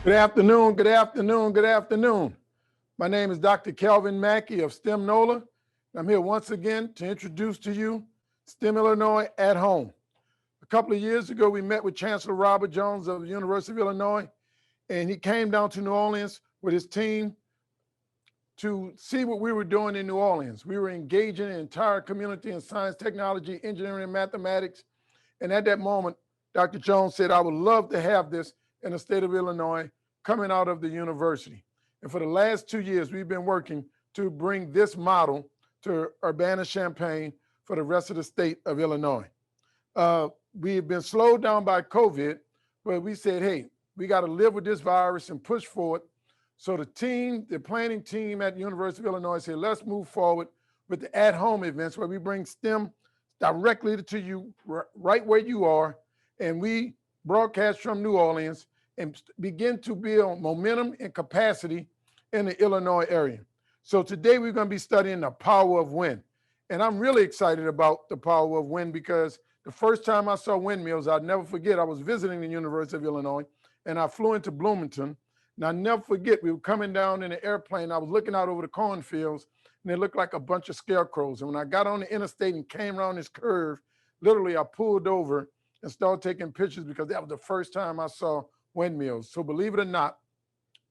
Good afternoon, good afternoon, good afternoon. My name is Dr. Kelvin Mackey of STEM Nola. I'm here once again to introduce to you STEM Illinois at Home. A couple of years ago, we met with Chancellor Robert Jones of the University of Illinois, and he came down to New Orleans with his team to see what we were doing in New Orleans. We were engaging the entire community in science, technology, engineering, and mathematics. And at that moment, Dr. Jones said, I would love to have this in the state of Illinois coming out of the university. And for the last 2 years, we've been working to bring this model to Urbana-Champaign for the rest of the state of Illinois. We have been slowed down by COVID, but we said, hey, we got to live with this virus and push forward. So the planning team at the University of Illinois said, let's move forward with the at-home events where we bring STEM directly to you right where you are, and we broadcast from New Orleans and begin to build momentum and capacity in the Illinois area. So today we're going to be studying the power of wind. And I'm really excited about the power of wind because the first time I saw windmills, I'll never forget, I was visiting the University of Illinois and I flew into Bloomington. And I'll never forget, we were coming down in an airplane. I was looking out over the cornfields and they looked like a bunch of scarecrows. And when I got on the interstate and came around this curve, literally I pulled over and started taking pictures because that was the first time I saw windmills. So believe it or not,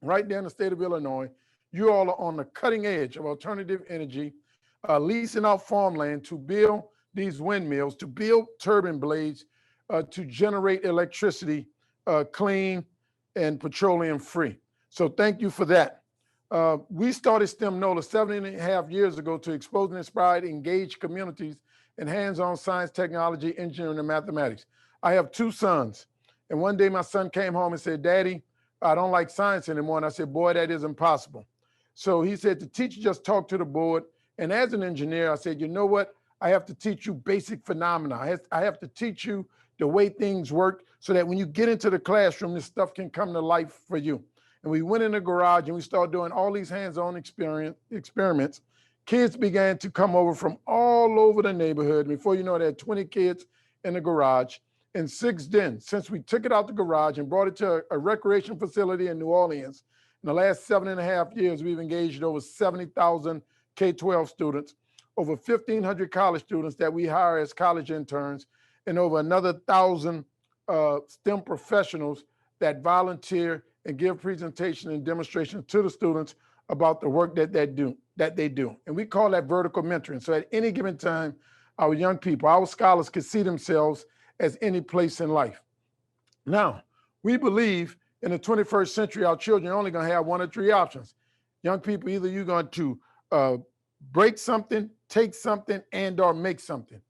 right there in the state of Illinois, you all are on the cutting edge of alternative energy, leasing out farmland to build these windmills, to build turbine blades, to generate electricity, clean and petroleum free. So thank you for that. We started STEM NOLA 7.5 years ago to expose and inspire engaged communities in hands-on science, technology, engineering, and mathematics. I have 2 sons. And one day my son came home and said, Daddy, I don't like science anymore. And I said, boy, that is impossible. So he said, the teacher just talked to the board. And as an engineer, I said, you know what? I have to teach you basic phenomena. I have to teach you the way things work so that when you get into the classroom, this stuff can come to life for you. And we went in the garage and we started doing all these hands-on experiments. Kids began to come over from all over the neighborhood. Before you know it, I had 20 kids in the garage. And since we took it out the garage and brought it to a recreation facility in New Orleans, in the last 7.5 years, we've engaged over 70,000 K-12 students, over 1,500 college students that we hire as college interns, and over another 1,000 STEM professionals that volunteer and give presentation and demonstration to the students about the work that they do. And we call that vertical mentoring. So at any given time, our young people, our scholars can see themselves as any place in life. Now, we believe in the 21st century, our children are only going to have 1 or 3 options. Young people, either you're going to break something, take something, and or make something.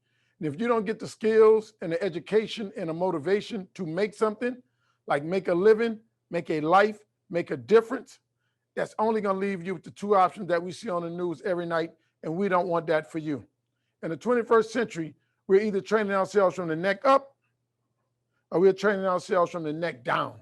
And if you don't get the skills and the education and the motivation to make something, like make a living, make a life, make a difference, that's only going to leave you with the 2 options that we see on the news every night, and we don't want that for you. In the 21st century, we're either training ourselves from the neck up or we're training ourselves from the neck down.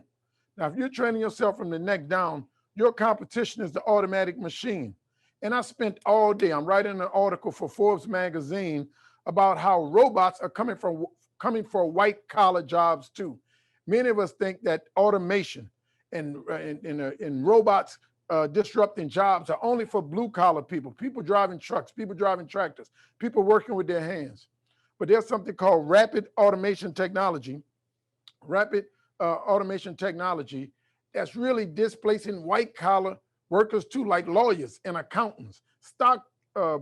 Now, if you're training yourself from the neck down, your competition is the automatic machine. And I spent all day, I'm writing an article for Forbes magazine about how robots are coming for white collar jobs too. Many of us think that automation and robots disrupting jobs are only for blue collar people driving trucks, people driving tractors, people working with their hands. But there's something called rapid automation technology that's really displacing white collar workers too, like lawyers and accountants, stock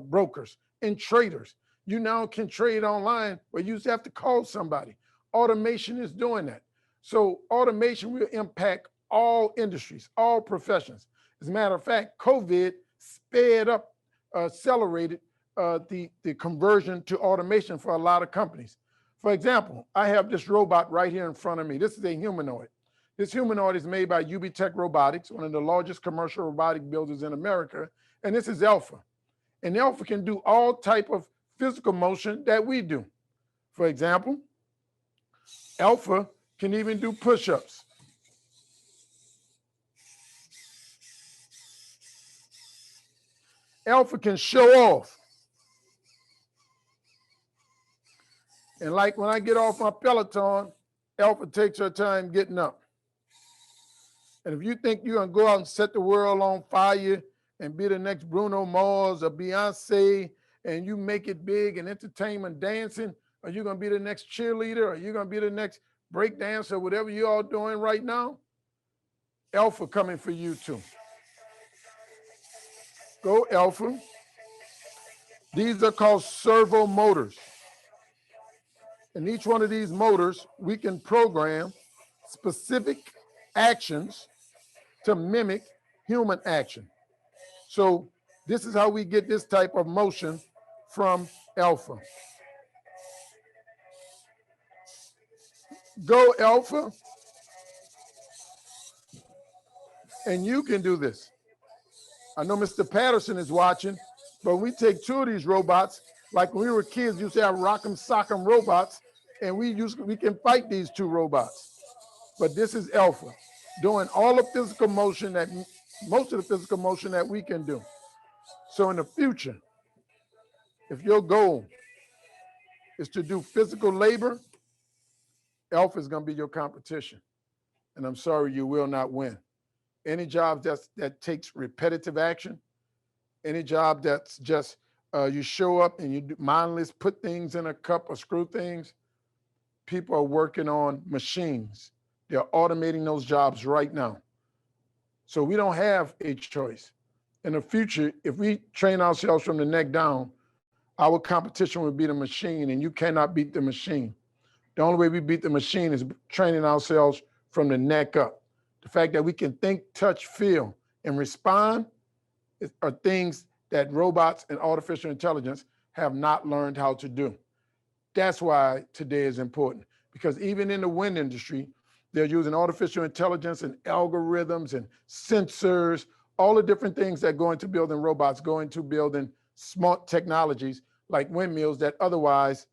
brokers and traders. You now can trade online where you just have to call somebody. Automation is doing that. So automation will impact all industries, all professions. As a matter of fact, COVID sped up, accelerated the conversion to automation for a lot of companies. For example, I have this robot right here in front of me. This is a humanoid. This humanoid is made by UBTech Robotics, one of the largest commercial robotic builders in America, and this is Alpha. And Alpha can do all type of physical motion that we do. For example, Alpha can even do push-ups. Alpha can show off. And like when I get off my Peloton, Alpha takes her time getting up. And if you think you're gonna go out and set the world on fire and be the next Bruno Mars or Beyonce, and you make it big and entertainment dancing, or you're gonna be the next cheerleader, or you're gonna be the next break dancer, whatever you all doing right now, Alpha coming for you too. Go Alpha. These are called servo motors. And each one of these motors, we can program specific actions to mimic human action. So this is how we get this type of motion from Alpha. Go Alpha. And you can do this. I know Mr. Patterson is watching, but we take two of these robots, like when we were kids, we used to have rock'em sock'em robots, and we can fight these two robots. But this is Alpha, doing all the physical motion that, most of the physical motion that we can do. So in the future, if your goal is to do physical labor, Alpha is gonna be your competition. And I'm sorry, you will not win. Any job that takes repetitive action, any job that's just you show up and you do mindless, put things in a cup or screw things, people are working on machines. They're automating those jobs right now. So we don't have a choice. In the future, if we train ourselves from the neck down, our competition would be the machine, and you cannot beat the machine. The only way we beat the machine is training ourselves from the neck up. The fact that we can think, touch, feel, and respond are things that robots and artificial intelligence have not learned how to do. That's why today is important, because even in the wind industry, they're using artificial intelligence and algorithms and sensors, all the different things that go into building robots, go into building smart technologies like windmills that otherwise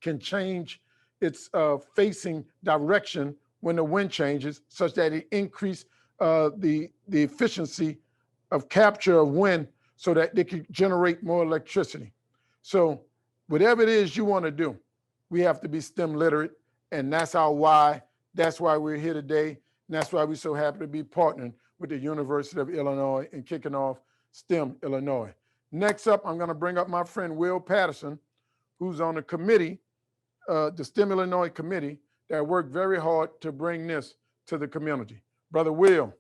can change its facing direction when the wind changes, such that it increase the efficiency of capture of wind so that they can generate more electricity. So whatever it is you want to do, we have to be STEM literate, and that's our why. That's why we're here today, and that's why we're so happy to be partnering with the University of Illinois and kicking off STEM Illinois. Next up, I'm going to bring up my friend Will Patterson, who's on the committee, the STEM Illinois committee, that worked very hard to bring this to the community. Brother Will.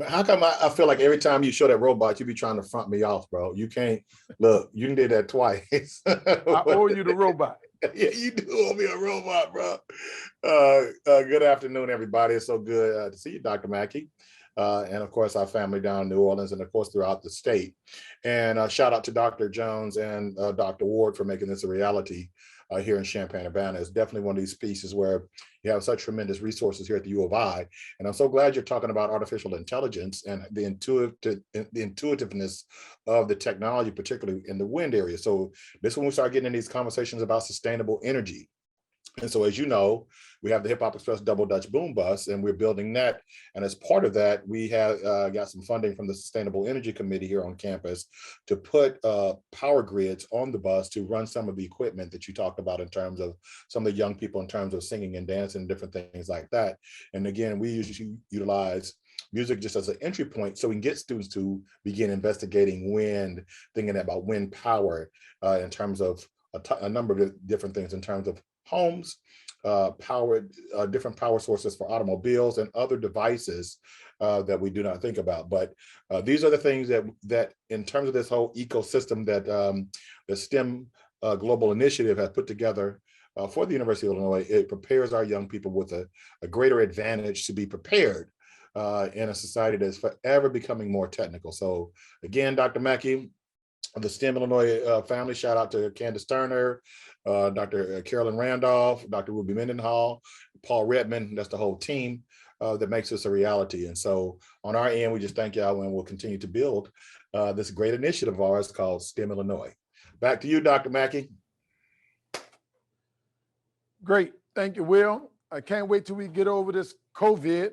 How come I feel like every time you show that robot, you be trying to front me off, bro? You can't, look, you did that twice. I owe you the robot. Yeah, you do owe me a robot, bro. Good afternoon, everybody. It's so good to see you, Dr. Mackey. And of course, our family down in New Orleans and of course throughout the state. And shout out to Dr. Jones and Dr. Ward for making this a reality here in Champaign-Urbana. It's definitely one of these pieces where you have such tremendous resources here at the U of I. And I'm so glad you're talking about artificial intelligence and the intuitiveness of the technology, particularly in the wind area. So this is when we start getting in these conversations about sustainable energy. And so, as you know, we have the Hip Hop Express Double Dutch Boom Bus, and we're building that. And as part of that, we have got some funding from the Sustainable Energy Committee here on campus to put power grids on the bus to run some of the equipment that you talked about in terms of some of the young people, in terms of singing and dancing and different things like that. And again, we usually utilize music just as an entry point so we can get students to begin investigating wind, thinking about wind power in terms of a number of different things in terms of homes, different power sources for automobiles and other devices that we do not think about. But these are the things that in terms of this whole ecosystem that the STEM Global Initiative has put together for the University of Illinois. It prepares our young people with a greater advantage to be prepared in a society that's forever becoming more technical. So again, Dr. Mackey, the STEM Illinois family, shout out to Candace Turner, Dr. Carolyn Randolph, Dr. Ruby Mendenhall, Paul Redmond. That's the whole team that makes this a reality. And so on our end, we just thank y'all, and we'll continue to build this great initiative of ours called STEM Illinois. Back to you, Dr. Mackey. Great. Thank you, Will. I can't wait till we get over this COVID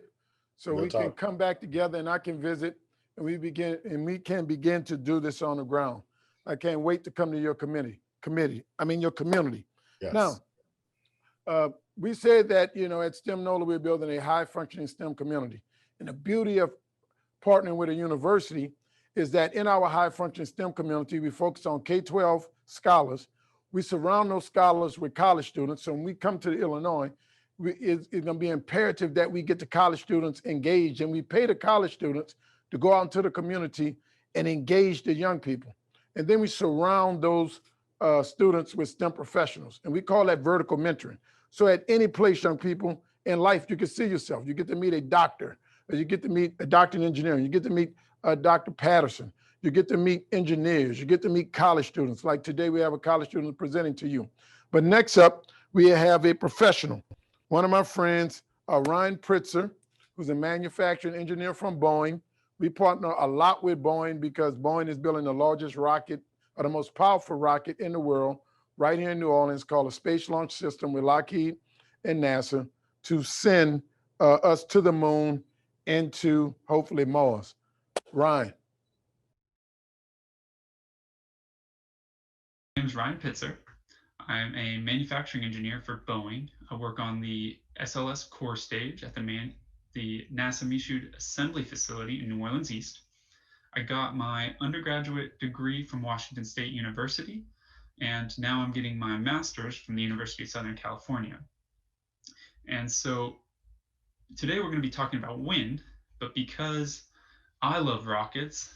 so we can come back together and I can visit and we can begin to do this on the ground. I can't wait to come to your your community. Yes. Now, we said that, at STEM Nola, we're building a high functioning STEM community. And the beauty of partnering with a university is that in our high functioning STEM community, we focus on K-12 scholars. We surround those scholars with college students. So when we come to Illinois, it's going to be imperative that we get the college students engaged, and we pay the college students to go out into the community and engage the young people. And then we surround those students with STEM professionals, and we call that vertical mentoring. So at any place, young people, in life, you can see yourself. You get to meet a doctor, or you get to meet a doctor in engineering, you get to meet Dr. Patterson, you get to meet engineers, you get to meet college students. Like today, we have a college student presenting to you. But next up, we have a professional. One of my friends, Ryan Pitzer, who's a manufacturing engineer from Boeing. We partner a lot with Boeing because Boeing is building the largest rocket, or the most powerful rocket in the world, right here in New Orleans, called a Space Launch System with Lockheed and NASA to send us to the moon and to hopefully Mars. Ryan. My name is Ryan Pitzer. I'm a manufacturing engineer for Boeing. I work on the SLS core stage at the NASA Michoud Assembly Facility in New Orleans East. I got my undergraduate degree from Washington State University, and now I'm getting my master's from the University of Southern California. And so today we're going to be talking about wind, but because I love rockets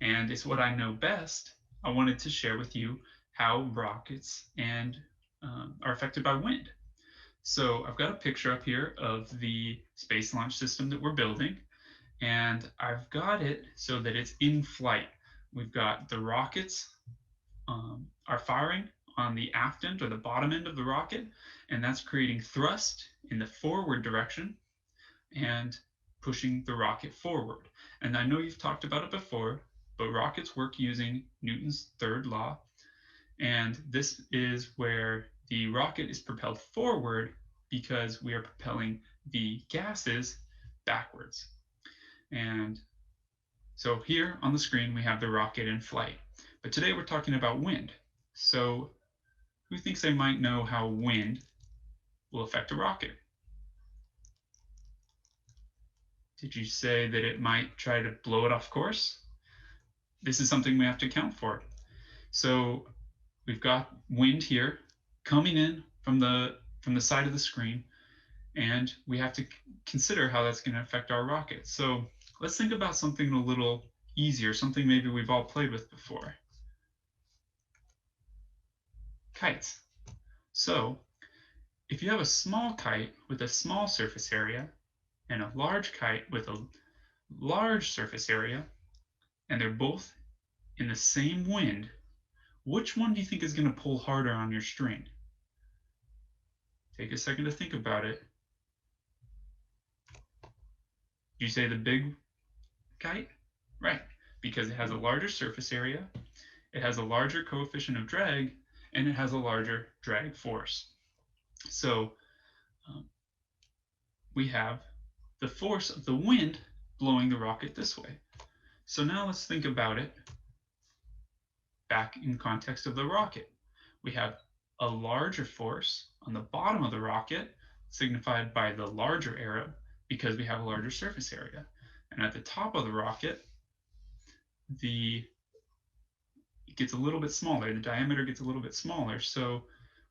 and it's what I know best, I wanted to share with you how rockets are affected by wind. So I've got a picture up here of the space launch system that we're building, and I've got it so that it's in flight. We've got the rockets are firing on the aft end or the bottom end of the rocket, and that's creating thrust in the forward direction and pushing the rocket forward. And I know you've talked about it before, but rockets work using Newton's third law. And this is where the rocket is propelled forward because we are propelling the gases backwards. And so here on the screen, we have the rocket in flight. But today we're talking about wind. So who thinks they might know how wind will affect a rocket? Did you say that it might try to blow it off course? This is something we have to account for. So we've got wind here coming in from the side of the screen, and we have to consider how that's going to affect our rocket. So let's think about something a little easier, something maybe we've all played with before. Kites. So if you have a small kite with a small surface area and a large kite with a large surface area, and they're both in the same wind, which one do you think is going to pull harder on your string? Take a second to think about it. You say the big kite? Right, because it has a larger surface area, it has a larger coefficient of drag, and it has a larger drag force. So we have the force of the wind blowing the rocket this way. So now let's think about it back in context of the rocket. We have a larger force on the bottom of the rocket, signified by the larger arrow, because we have a larger surface area. And at the top of the rocket, it gets a little bit smaller. The diameter gets a little bit smaller. So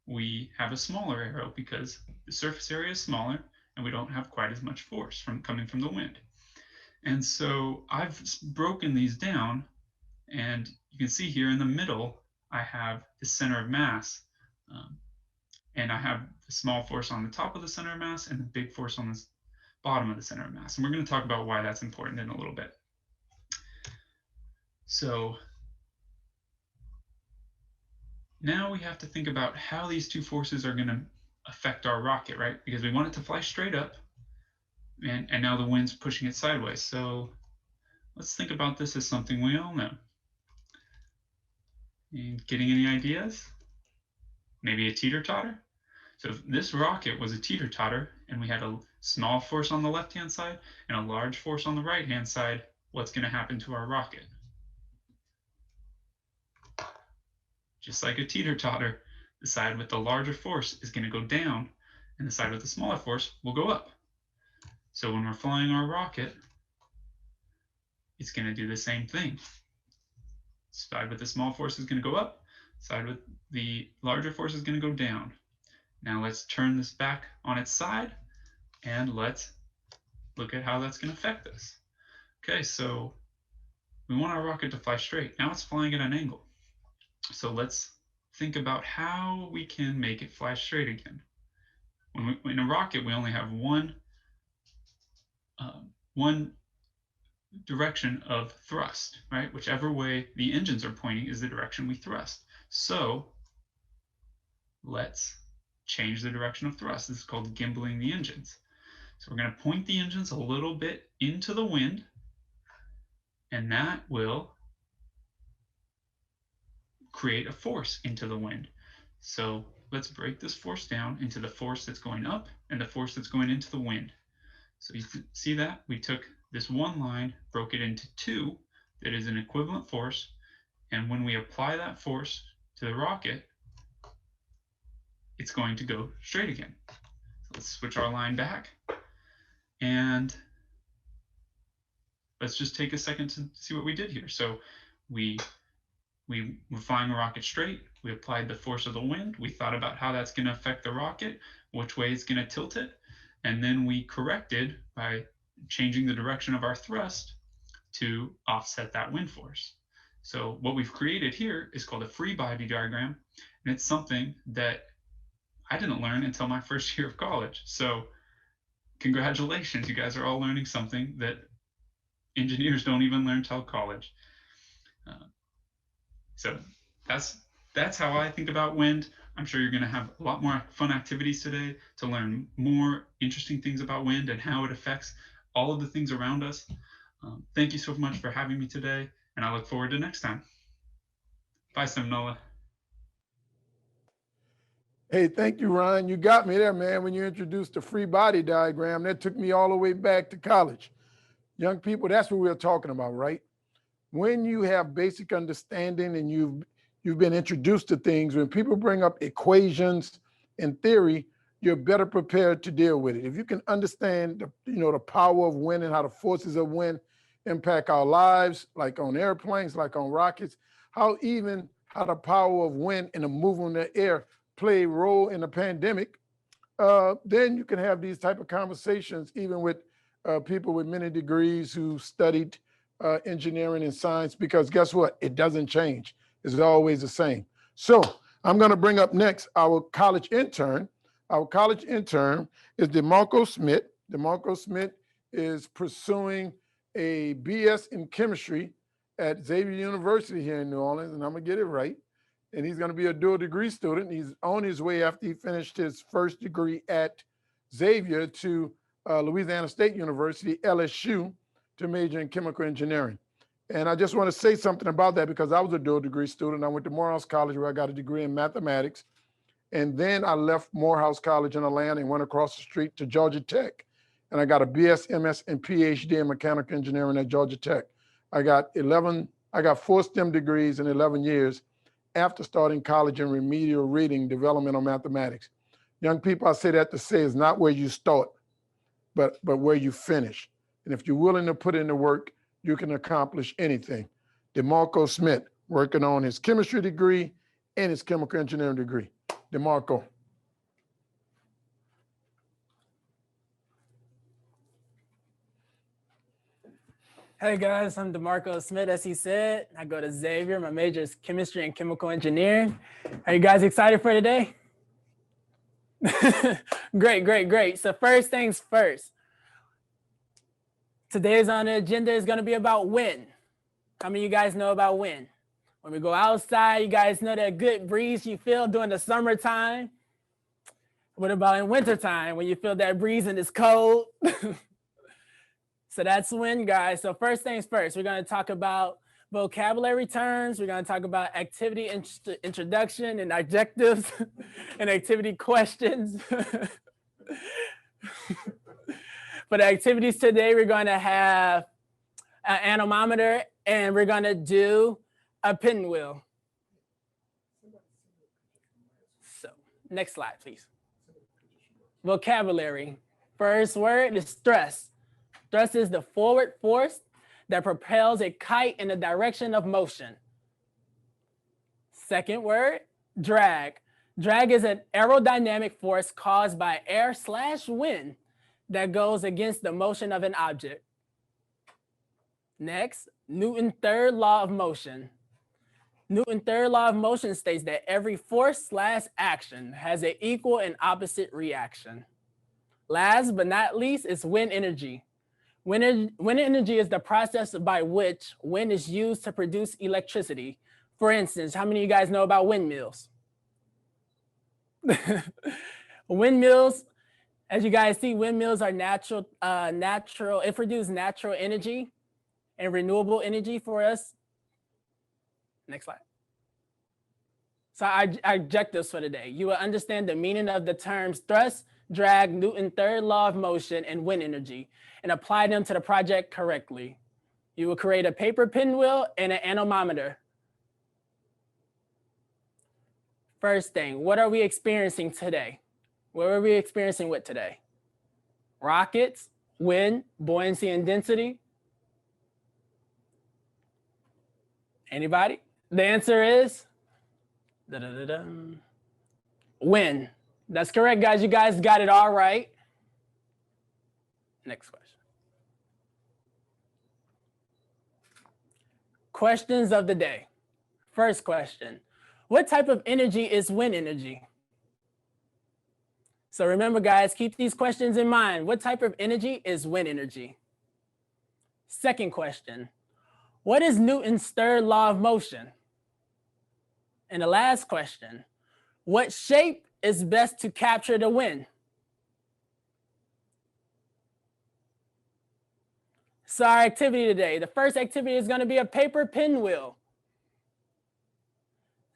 we have a smaller arrow because the surface area is smaller and we don't have quite as much force coming from the wind. And so I've broken these down, and you can see here in the middle, I have the center of mass. And I have the small force on the top of the center of mass and the big force on the bottom of the center of mass. And we're going to talk about why that's important in a little bit. So now we have to think about how these two forces are going to affect our rocket, right? Because we want it to fly straight up, and now the wind's pushing it sideways. So let's think about this as something we all know. And getting any ideas? Maybe a teeter-totter? So if this rocket was a teeter-totter and we had a small force on the left-hand side and a large force on the right-hand side, what's going to happen to our rocket? Just like a teeter-totter, the side with the larger force is going to go down and the side with the smaller force will go up. So when we're flying our rocket, it's going to do the same thing. Side with the small force is going to go up, side with the larger force is going to go down. Now let's turn this back on its side and let's look at how that's going to affect this. Okay, so we want our rocket to fly straight. Now it's flying at an angle. So let's think about how we can make it fly straight again. In a rocket, we only have one direction of thrust, right? Whichever way the engines are pointing is the direction we thrust. So let's change the direction of thrust. This is called gimbaling the engines. So we're going to point the engines a little bit into the wind, and that will create a force into the wind. So let's break this force down into the force that's going up and the force that's going into the wind. So you can see that we took this one line, broke it into two, that is an equivalent force. And when we apply that force to the rocket, it's going to go straight again. So let's switch our line back. And let's just take a second to see what we did here. So we were flying a rocket straight. We applied the force of the wind. We thought about how that's going to affect the rocket, which way it's going to tilt it. And then we corrected by changing the direction of our thrust to offset that wind force. So what we've created here is called a free body diagram. And it's something that I didn't learn until my first year of college. So congratulations, you guys are all learning something that engineers don't even learn till college. So that's how I think about wind. I'm sure you're going to have a lot more fun activities today to learn more interesting things about wind and how it affects all of the things around us. Thank you so much for having me today, and I look forward to next time. Bye, Nola. Hey, thank you, Ryan. You got me there, man. When you introduced the free body diagram, that took me all the way back to college. Young people, that's what we're talking about, right? When you have basic understanding and you've been introduced to things, when people bring up equations and theory, you're better prepared to deal with it. If you can understand the power of wind and how the forces of wind impact our lives, like on airplanes, like on rockets, how the power of wind and the movement of the air play a role in the pandemic, then you can have these type of conversations even with people with many degrees who studied engineering and science, because guess what? It doesn't change. It's always the same. So I'm going to bring up next our college intern. Our college intern is Demarco Smith. Demarco Smith is pursuing a BS in chemistry at Xavier University here in New Orleans, and I'm going to get it right. And he's going to be a dual degree student. He's on his way after he finished his first degree at Xavier to Louisiana State University, LSU, to major in chemical engineering. And I just want to say something about that because I was a dual degree student. I went to Morehouse College where I got a degree in mathematics. And then I left Morehouse College in Atlanta and went across the street to Georgia Tech. And I got a BS, MS, and PhD in mechanical engineering at Georgia Tech. I got 4 STEM degrees in 11 years after starting college in remedial reading, developmental mathematics. Young people, I say that to say it's not where you start, but where you finish. And if you're willing to put in the work, you can accomplish anything. Demarco Smith, working on his chemistry degree and his chemical engineering degree. Demarco. Hey guys, I'm Demarco Smith, as he said. I go to Xavier. My major is chemistry and chemical engineering. Are you guys excited for today? Great. So first things first. Today's on the agenda is going to be about wind. How many of you guys know about wind? When we go outside, you guys know that good breeze you feel during the summertime. What about in wintertime when you feel that breeze and it's cold? So that's wind, guys. So first things first, we're going to talk about vocabulary terms. We're going to talk about activity introduction and adjectives and activity questions. For the activities today, we're going to have an anemometer and we're going to do a pinwheel. So next slide, please. Vocabulary. First word is thrust. Thrust is the forward force that propels a kite in the direction of motion. Second word, drag. Drag is an aerodynamic force caused by air/wind that goes against the motion of an object. Next, Newton's third law of motion. Newton's third law of motion states that every force/action has an equal and opposite reaction. Last but not least is wind energy. Wind energy is the process by which wind is used to produce electricity. For instance, how many of you guys know about windmills? Windmills, as you guys see, windmills are natural, it produces natural energy and renewable energy for us. Next slide. So our objectives for today, you will understand the meaning of the terms thrust, drag, Newton's third law of motion, and wind energy, and apply them to the project correctly. You will create a paper pinwheel and an anemometer. First thing, what are we experiencing today? What are we experiencing with today? Rockets, wind, buoyancy, and density. Anybody? The answer is wind. That's correct, guys. You guys got it all right. Next question. Questions of the day. First question. What type of energy is wind energy? So remember, guys, keep these questions in mind. What type of energy is wind energy? Second question. What is Newton's third law of motion? And the last question. What shape is best to capture the wind? So our activity today, the first activity is going to be a paper pinwheel.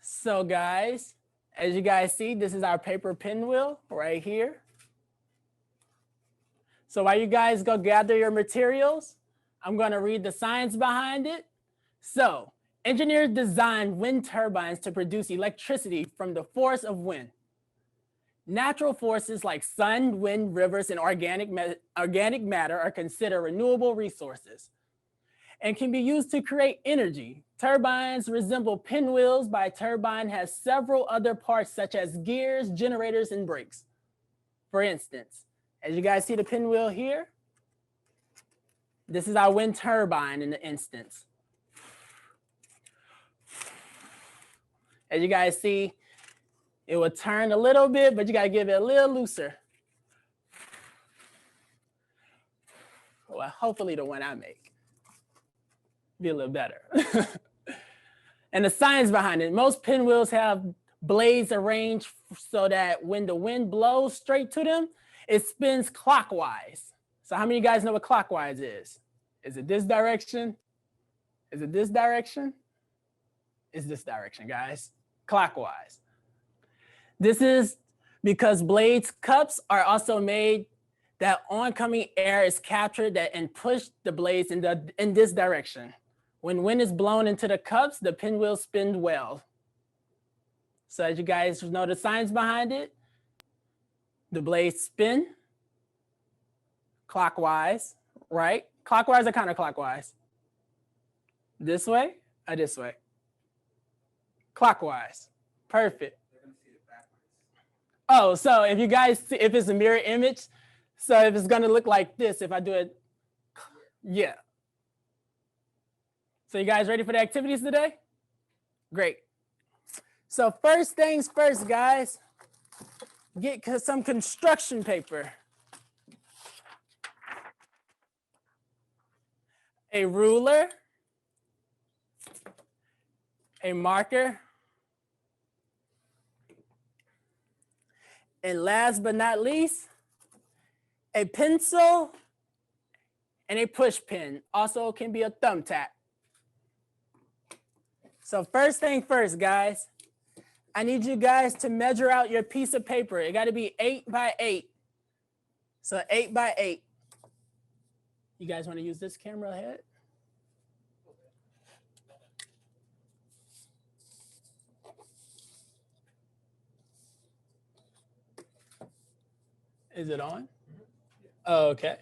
So guys, as you guys see, this is our paper pinwheel right here. So while you guys go gather your materials, I'm going to read the science behind it. So engineers designed wind turbines to produce electricity from the force of wind. Natural forces like sun, wind, rivers, and organic matter are considered renewable resources and can be used to create energy. Turbines resemble pinwheels, but a turbine has several other parts such as gears, generators, and brakes. For instance, as you guys see the pinwheel here, this is our wind turbine in the instance. As you guys see, it will turn a little bit, but you gotta give it a little looser. Well, hopefully the one I make be a little better. And the science behind it, most pinwheels have blades arranged so that when the wind blows straight to them, it spins clockwise. So how many of you guys know what clockwise is? Is it this direction? Is it this direction? It's this direction, guys, clockwise. This is because blades cups are also made that oncoming air is captured and pushed the blades in this direction. When wind is blown into the cups, the pinwheel spins well. So as you guys know the science behind it, the blades spin clockwise, right? Clockwise or counterclockwise? This way or this way? Clockwise. Perfect. Oh, so if you guys see, if it's a mirror image, so if it's gonna look like this, if I do it, yeah. So you guys ready for the activities today? Great. So first things first, guys, get some construction paper. A ruler, a marker, and last but not least, a pencil and a push pin. Also can be a thumbtack. So first thing first, guys, I need you guys to measure out your piece of paper. It got to be 8 by 8. So 8 by 8. You guys want to use this camera ahead? Is it on? Okay.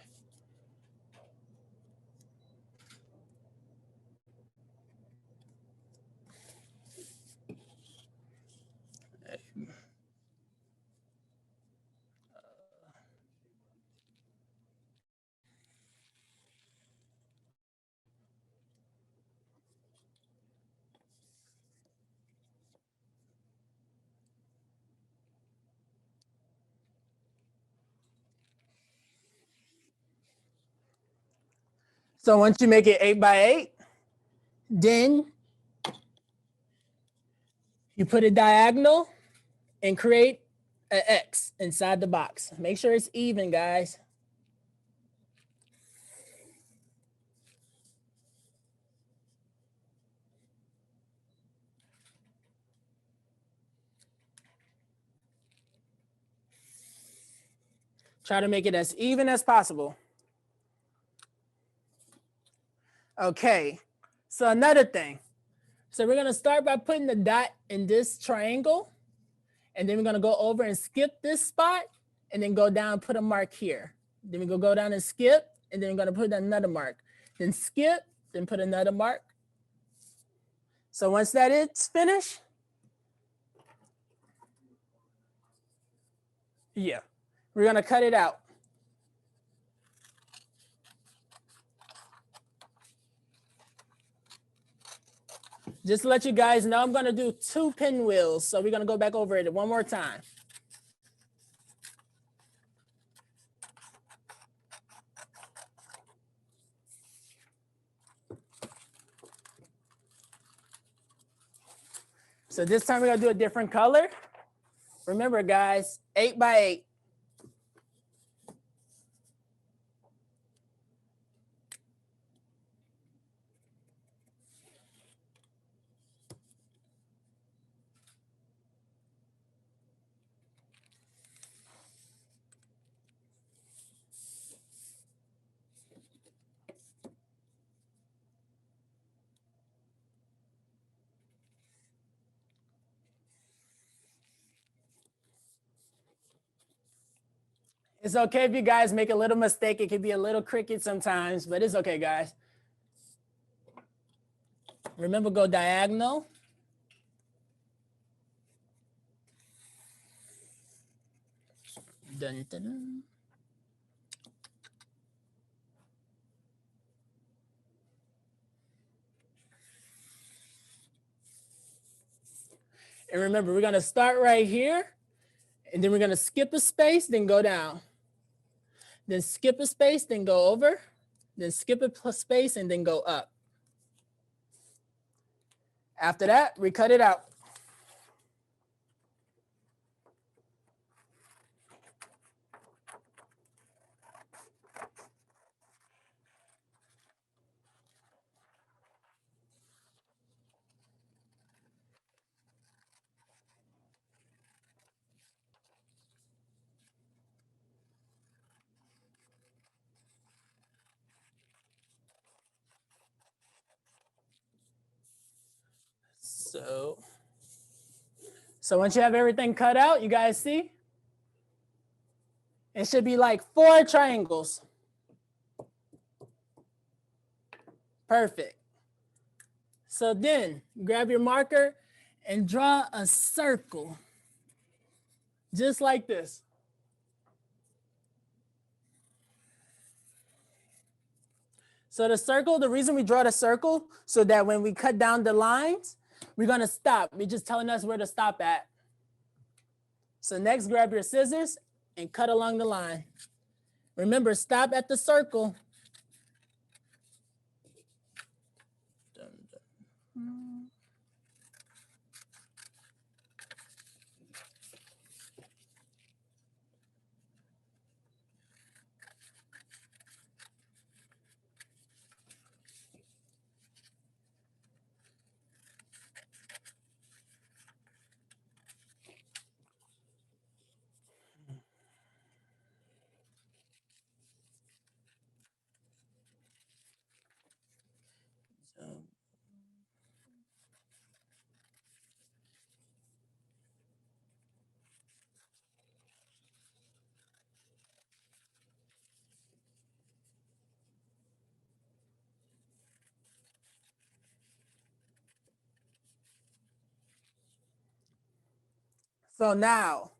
So once you make it 8 by 8, then you put it diagonal and create an X inside the box. Make sure it's even, guys. Try to make it as even as possible. Okay, so another thing. So we're gonna start by putting the dot in this triangle, and then we're gonna go over and skip this spot, and then go down and put a mark here. Then we go down and skip, and then we're gonna put another mark. Then skip, then put another mark. So once that is finished, yeah, we're gonna cut it out. Just to let you guys know, I'm gonna do 2 pinwheels. So we're gonna go back over it one more time. So this time we're gonna do a different color. Remember guys, 8 by 8. It's okay if you guys make a little mistake. It can be a little cricket sometimes, but it's okay, guys. Remember, go diagonal. Dun, dun, dun. And remember, we're gonna start right here, and then we're gonna skip a space, then go down. Then skip a space, then go over. Then skip a space, and then go up. After that, we cut it out. So once you have everything cut out, you guys see? It should be like 4 triangles. Perfect. So then grab your marker and draw a circle, just like this. So the circle, the reason we draw the circle, so that when we cut down the lines, we're gonna stop. We're just telling us where to stop at. So next, grab your scissors and cut along the line. Remember, stop at the circle. So now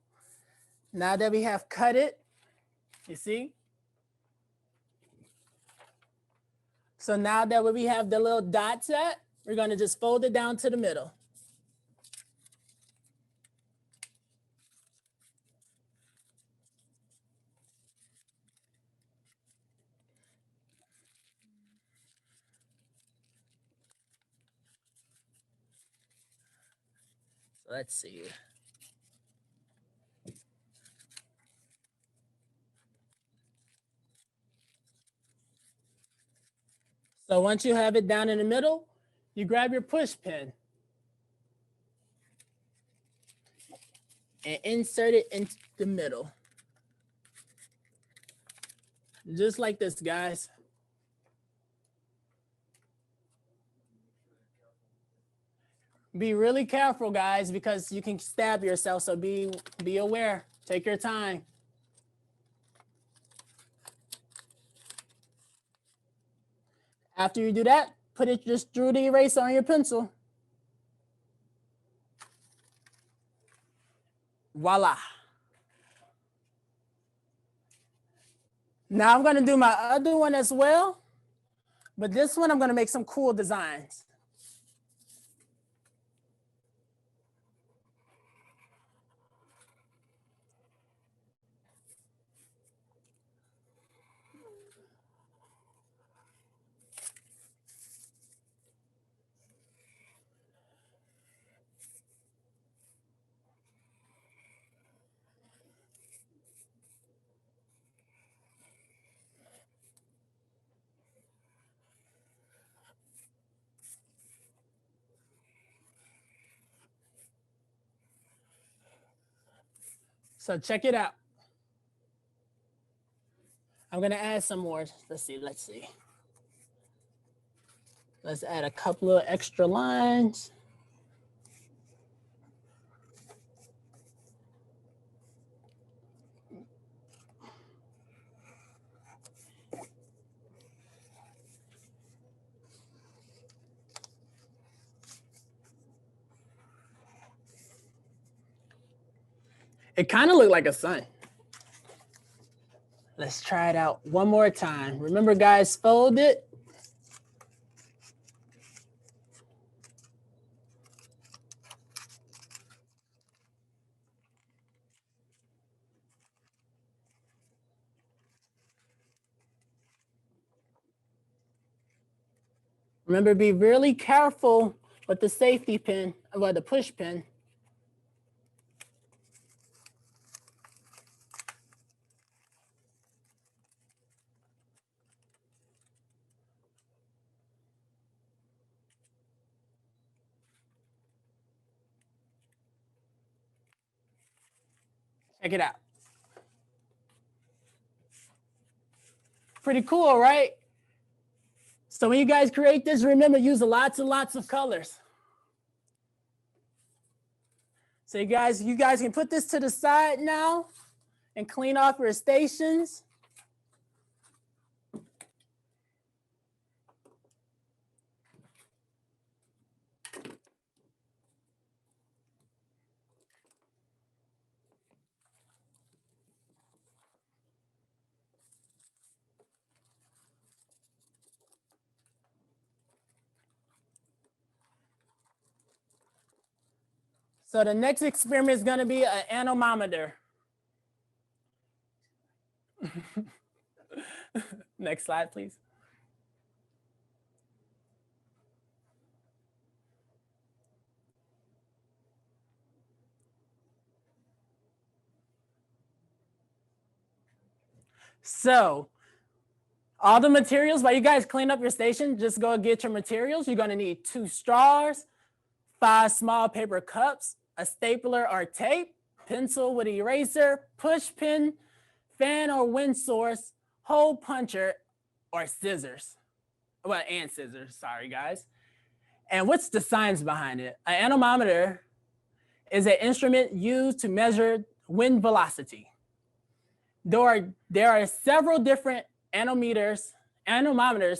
that we have cut it, you see? So now that we have the little dots at, we're gonna just fold it down to the middle. Let's see. So once you have it down in the middle, you grab your push pin and insert it into the middle. Just like this, guys. Be really careful, guys, because you can stab yourself, so be aware. Take your time. After you do that, put it just through the eraser on your pencil. Voila. Now I'm gonna do my other one as well, but this one I'm gonna make some cool designs. So check it out. I'm gonna add some more. Let's see. Let's add a couple of extra lines. It kind of looked like a sun. Let's try it out one more time. Remember, guys, fold it. Remember, be really careful with the safety pin, or the push pin. Check it out. Pretty cool, right? So when you guys create this, remember, use lots and lots of colors. So you guys can put this to the side now and clean off your stations. So the next experiment is going to be an anemometer. Next slide, please. So all the materials, while you guys clean up your station, just go get your materials. You're going to need 2 straws, 5 small paper cups, a stapler or tape, pencil with eraser, push pin, fan or wind source, hole puncher, or scissors. Well, and scissors, sorry guys. And what's the science behind it? An anemometer is an instrument used to measure wind velocity. There are several different anemometers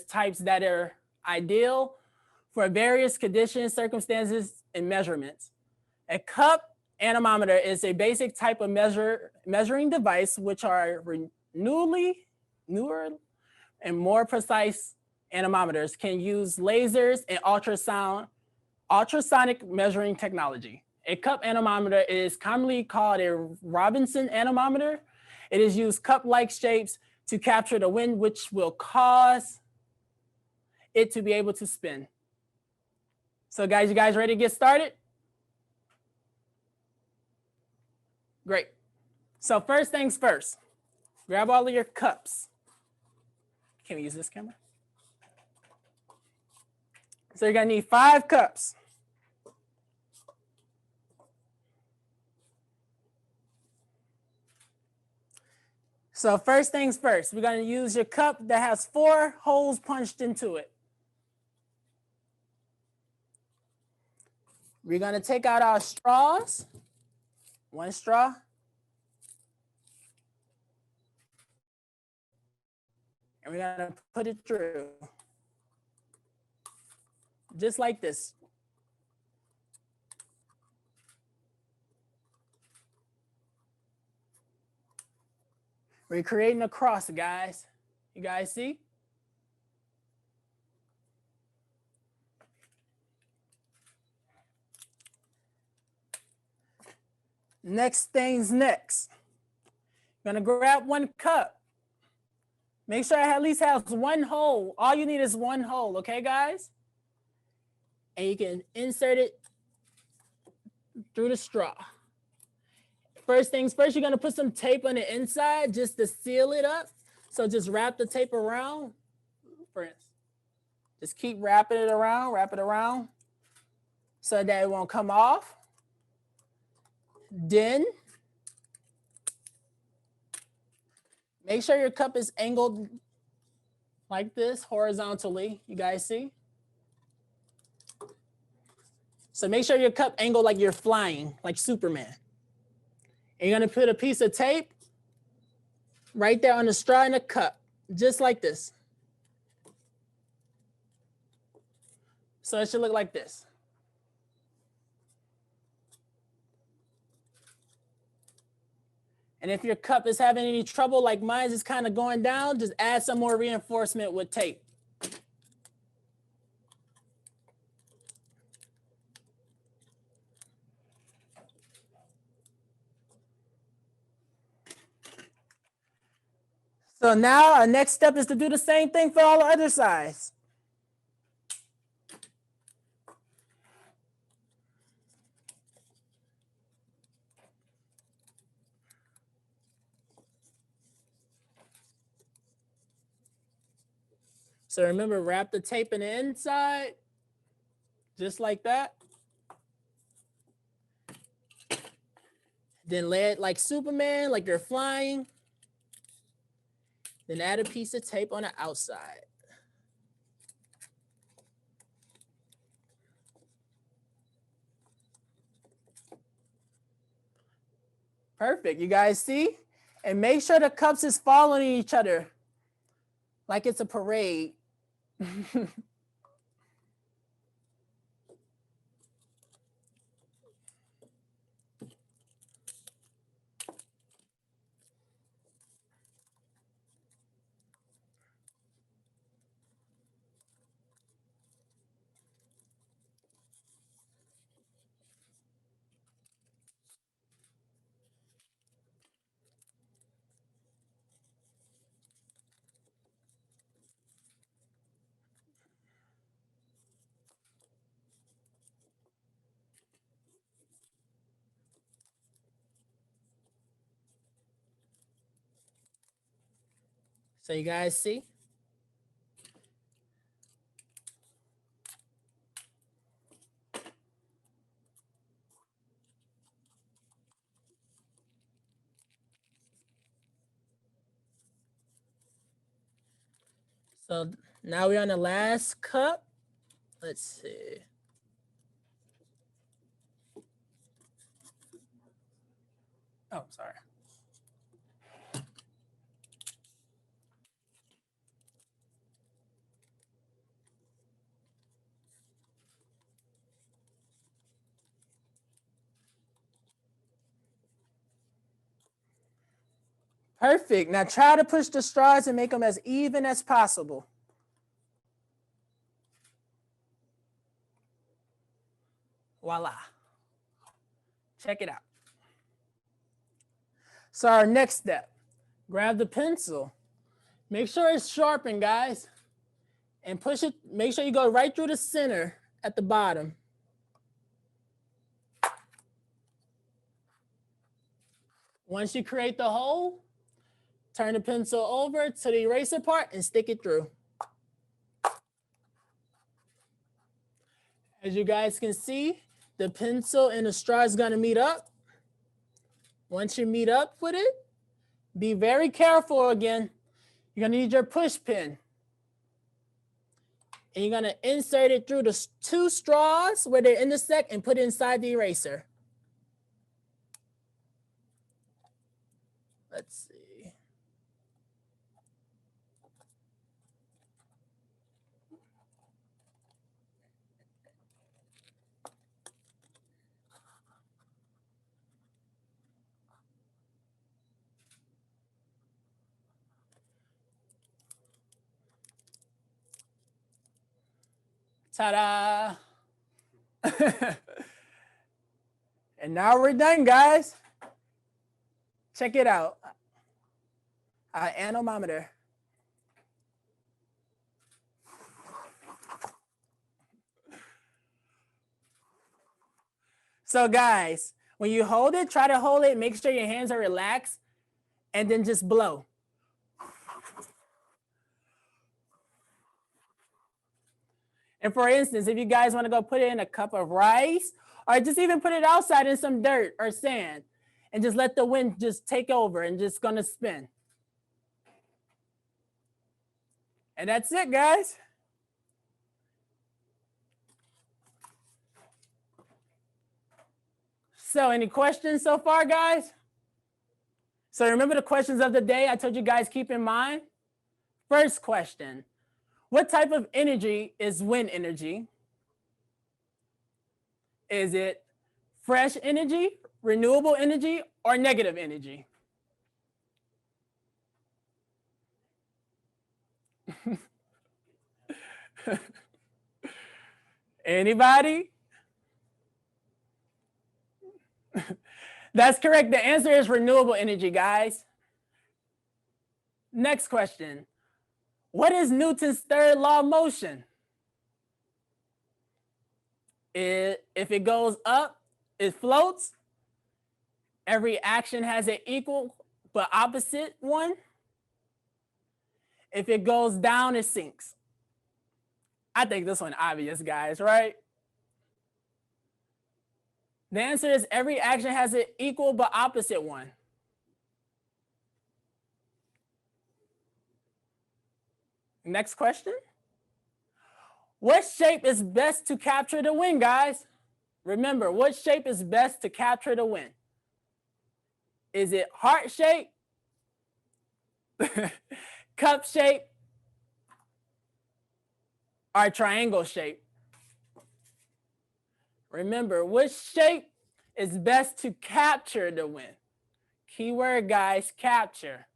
types that are ideal for various conditions, circumstances, and measurements. A cup anemometer is a basic type of measuring device, which are newer and more precise anemometers can use lasers and ultrasonic measuring technology. A cup anemometer is commonly called a Robinson anemometer. It is used cup-like shapes to capture the wind, which will cause it to be able to spin. So guys, you guys ready to get started? Great. So first things first, grab all of your cups. Can we use this camera? So you're gonna need 5 cups. So first things first, we're gonna use your cup that has 4 holes punched into it. We're gonna take out our straws, 1 straw. And we're gonna put it through. Just like this. We're creating a cross, guys. You guys see? Next things next. Gonna grab 1 cup. Make sure it at least has 1 hole. All you need is 1 hole, okay, guys? And you can insert it through the straw. First things first, you're gonna put some tape on the inside just to seal it up. So just wrap the tape around. Just keep wrapping it around, wrap it around so that it won't come off. Then make sure your cup is angled like this, horizontally. You guys see? So make sure your cup angled like you're flying, like Superman. And you're gonna put a piece of tape right there on the straw in the cup, just like this. So it should look like this. And if your cup is having any trouble, like mine is kind of going down, just add some more reinforcement with tape. So now our next step is to do the same thing for all the other sides. So remember, wrap the tape in the inside, just like that. Then lay it like Superman, like you're flying. Then add a piece of tape on the outside. Perfect, you guys see? And make sure the cups is following each other like it's a parade. So you guys see? So now we're on the last cup. Let's see. Oh, sorry. Perfect. Now try to push the straws and make them as even as possible. Voila. Check it out. So our next step, grab the pencil. Make sure it's sharpened, guys. And push it, make sure you go right through the center at the bottom. Once you create the hole, turn the pencil over to the eraser part and stick it through. As you guys can see, the pencil and the straw is gonna meet up. Once you meet up with it, be very careful again. You're gonna need your push pin. And you're gonna insert it through the two straws where they intersect and put it inside the eraser. Let's see. Ta-da! And now we're done, guys. Check it out. Our anemometer. So guys, when you hold it, try to hold it, make sure your hands are relaxed, and then just blow. And for instance, if you guys want to go put it in a cup of rice, or just even put it outside in some dirt or sand, and just let the wind just take over and just gonna spin. And that's it, guys. So any questions so far, guys? So remember the questions of the day I told you guys keep in mind? First question, what type of energy is wind energy? Is it fresh energy, renewable energy, or negative energy? Anybody? That's correct. The answer is renewable energy, guys. Next question. What is Newton's third law of motion? If it goes up, it floats. Every action has an equal but opposite one. If it goes down, it sinks. I think this one obvious, guys, right? The answer is every action has an equal but opposite one. Next question. What shape is best to capture the wind, guys? Remember, what shape is best to capture the wind? Is it heart shape, cup shape, or triangle shape? Remember, which shape is best to capture the wind? Keyword, guys, capture.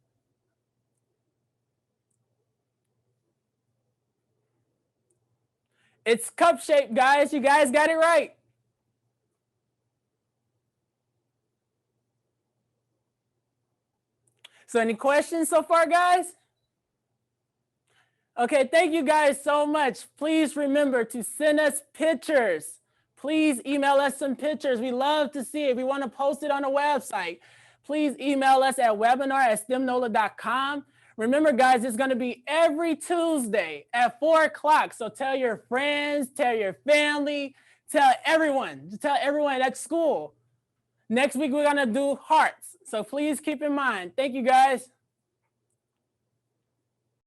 It's cup shape, guys. You guys got it right. So any questions so far, guys? Okay, thank you guys so much. Please remember to send us pictures. Please email us some pictures. We love to see it. We want to post it on the website. Please email us at webinar@stemnola.com. Remember, guys, it's going to be every Tuesday at 4 o'clock. So tell your friends, tell your family, tell everyone. Just tell everyone at school. Next week, we're going to do hearts. So please keep in mind. Thank you, guys.